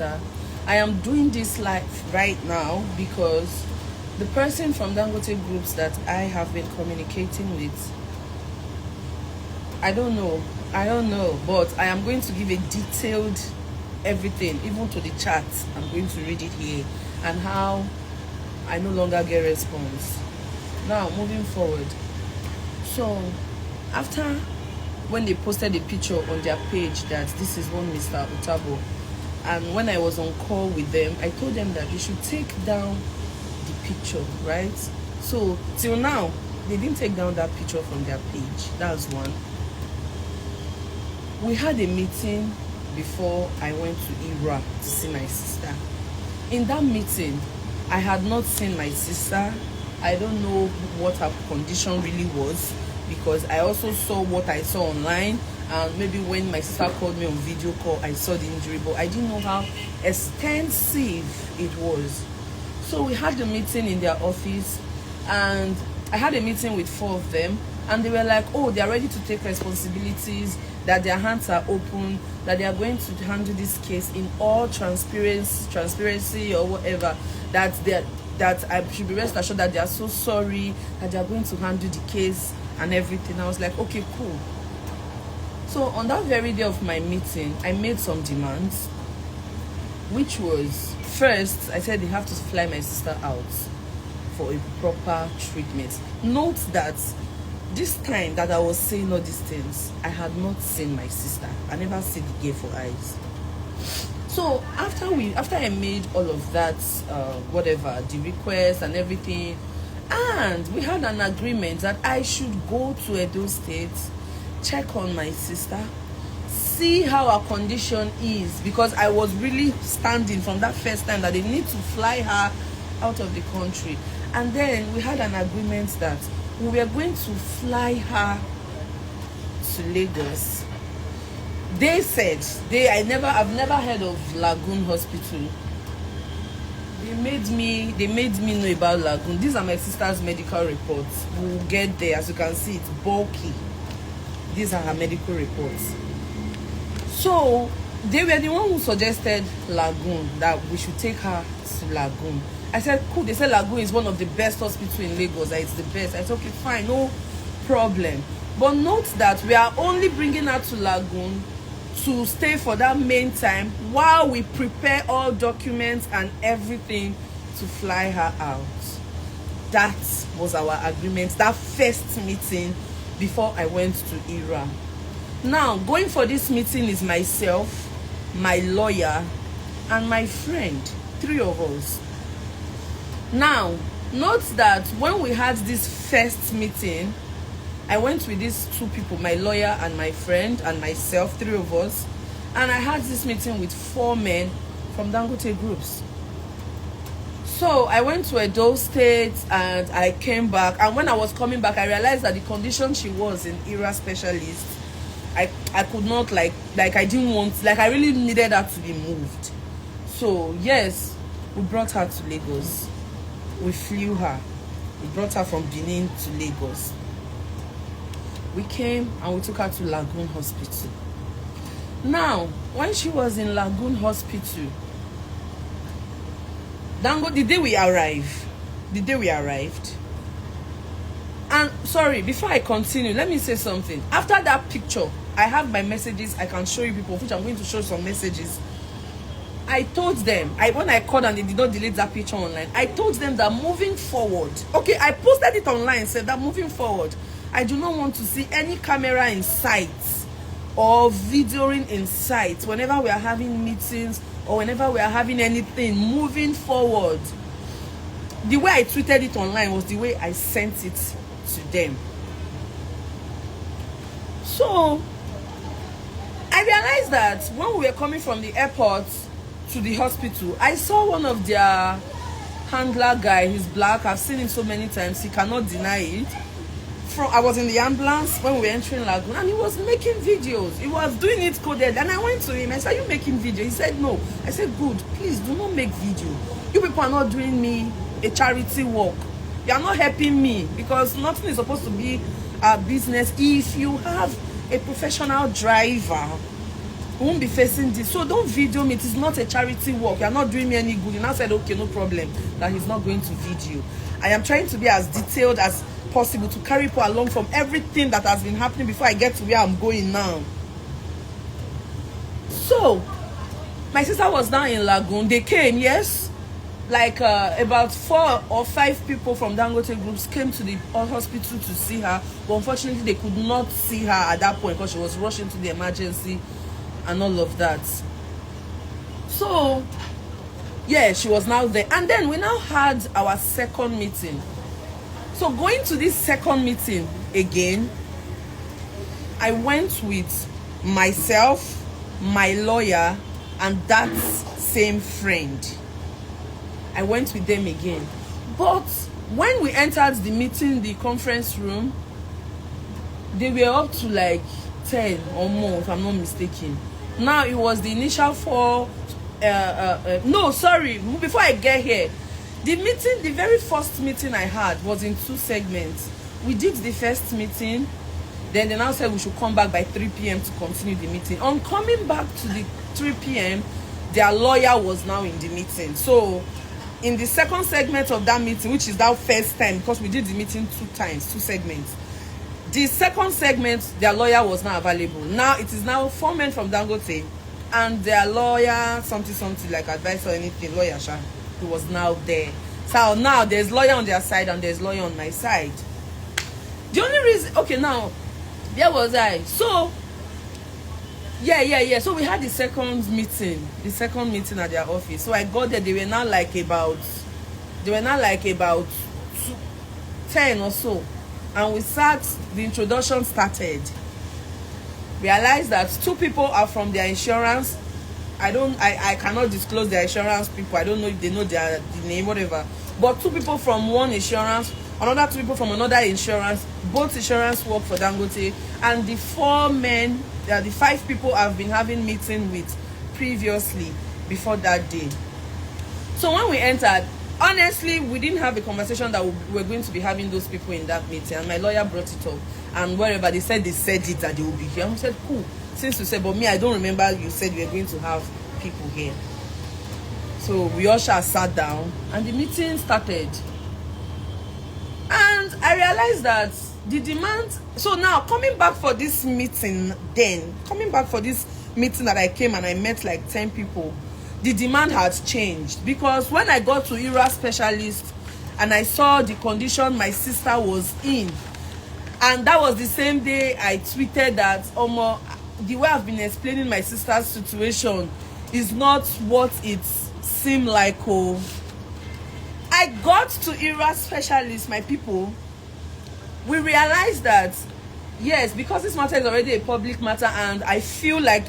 I am doing this live right now because the person from Dangote groups that I have been communicating with, I don't know, but I am going to give a detailed everything, even to the chat. I'm going to read it here and how I no longer get response. Now, moving forward. So, after when they posted a picture on their page that this is one Mr. Utabo, and when I was on call with them, I told them that they should take down the picture, right? So, till now, they didn't take down that picture from their page. That's one. We had a meeting before I went to Ira to see my sister. In that meeting, I had not seen my sister. I don't know what her condition really was, because I also saw what I saw online, and maybe when my sister called me on video call, I saw the injury, but I didn't know how extensive it was. So we had the meeting in their office, and I had a meeting with 4 of them, and they were like, oh, they are ready to take responsibilities, that their hands are open, that they are going to handle this case in all transparency or whatever, that I should be rest assured that they are so sorry, that they are going to handle the case and everything. I was like, okay, cool. So on that very day of my meeting, I made some demands, which was, first, I said they have to fly my sister out for a proper treatment. Note that this time that I was saying all these things, I had not seen my sister. I never see the girl for eyes. So after I made all of that, whatever, the request and everything, and we had an agreement that I should go to Edo State, check on my sister, see how her condition is, because I was really standing from that first time that they need to fly her out of the country. And then we had an agreement that we were going to fly her to Lagos. They said I've never heard of Lagoon Hospital. They made me know about Lagoon. These are my sister's medical reports. We'll get there. As you can see, it's bulky. These are her medical reports. So they were the one who suggested Lagoon, that we should take her to Lagoon. I said, cool. They said Lagoon is one of the best hospitals in Lagos. That it's the best. I said, okay, fine, no problem. But note that we are only bringing her to Lagoon to stay for that main time while we prepare all documents and everything to fly her out. That was our agreement, that first meeting before I went to Ira. Now, going for this meeting is myself, my lawyer, and my friend. 3 of us. Now, note that when we had this first meeting, I went with these 2 people, my lawyer and my friend and myself, 3 of us, and I had this meeting with 4 men from Dangote groups. So I went to Edo State and I came back, and when I was coming back, I realized that the condition she was in ERA specialist, I could not I didn't want, I really needed her to be moved. So yes, we brought her to Lagos. We flew her. We brought her from Benin to Lagos. We came and we took her to Lagoon Hospital. Now, when she was in Lagoon Hospital, the day we arrived, and sorry, before I continue, let me say something. After that picture, I have my messages. I can show you people, which I'm going to show some messages. I told them, when I called and they did not delete that picture online, I told them that moving forward, okay, I posted it online, said that moving forward, I do not want to see any camera in sight or videoing in sight whenever we are having meetings or whenever we are having anything moving forward. The way I tweeted it online was the way I sent it to them. So I realized that when we were coming from the airport to the hospital, I saw one of their handler guy. He's black. I've seen him so many times. He cannot deny it. I was in the ambulance when we were entering Lagoon, and he was making videos. He was doing it coded, and I went to him. I said, "Are you making video?" He said, "No." I said, "Good. Please do not make video. You people are not doing me a charity work. You are not helping me, because nothing is supposed to be a business. If you have a professional driver We won't be facing this. So don't video me. It is not a charity work. You're not doing me any good. You now said, okay, no problem, that he's not going to video. I am trying to be as detailed as possible to carry people along from everything that has been happening before I get to where I'm going now. So my sister was down in Lagoon. They came, yes, like about 4 or 5 people from Dangote groups came to the hospital to see her, but unfortunately they could not see her at that point because she was rushing to the emergency and all of that. So yeah, she was now there. And then we now had our second meeting. So going to this second meeting again, I went with myself, my lawyer, and that same friend. I went with them again. But when we entered the meeting, the conference room, they were up to like 10 or more, if I'm not mistaken. Now it was the initial 4. No, sorry, before I get here, the meeting, the very first meeting I had was in 2 segments. We did the first meeting, then they now said we should come back by 3 p.m. to continue the meeting. On coming back to the 3 p.m., their lawyer was now in the meeting. So in the second segment of that meeting, which is that first time, because we did the meeting 2 times, 2 segments, the second segment, their lawyer was not available. Now it is now 4 men from Dangote and their lawyer, something like advice or anything, lawyer Sha, who was now there. So now there's lawyer on their side and there's lawyer on my side. The only reason, okay, now there was I. So yeah. So we had the second meeting at their office. So I got there. They were now like about 10 or so, and we sat. The introduction started. Realized that 2 people are from their insurance. I cannot disclose their insurance people. I don't know if they know the name, whatever. But 2 people from one insurance, another 2 people from another insurance. Both insurance work for Dangote, and the 4 men, the 5 people I've been having meeting with previously before that day. So when we entered, honestly, we didn't have a conversation that we were going to be having those people in that meeting, and my lawyer brought it up. And wherever they said it that they will be here, and we said, cool. Since you said, but me, I don't remember you said you were going to have people here. So we all sat down and the meeting started. And I realized that the demand, so now coming back for this meeting that I came and I met like 10 people, the demand has changed. Because when I got to IRA specialist and I saw the condition my sister was in, and that was the same day I tweeted that the way I've been explaining my sister's situation is not what it seemed like. Oh, I got to IRA specialist, my people. We realized that yes, because this matter is already a public matter, and I feel like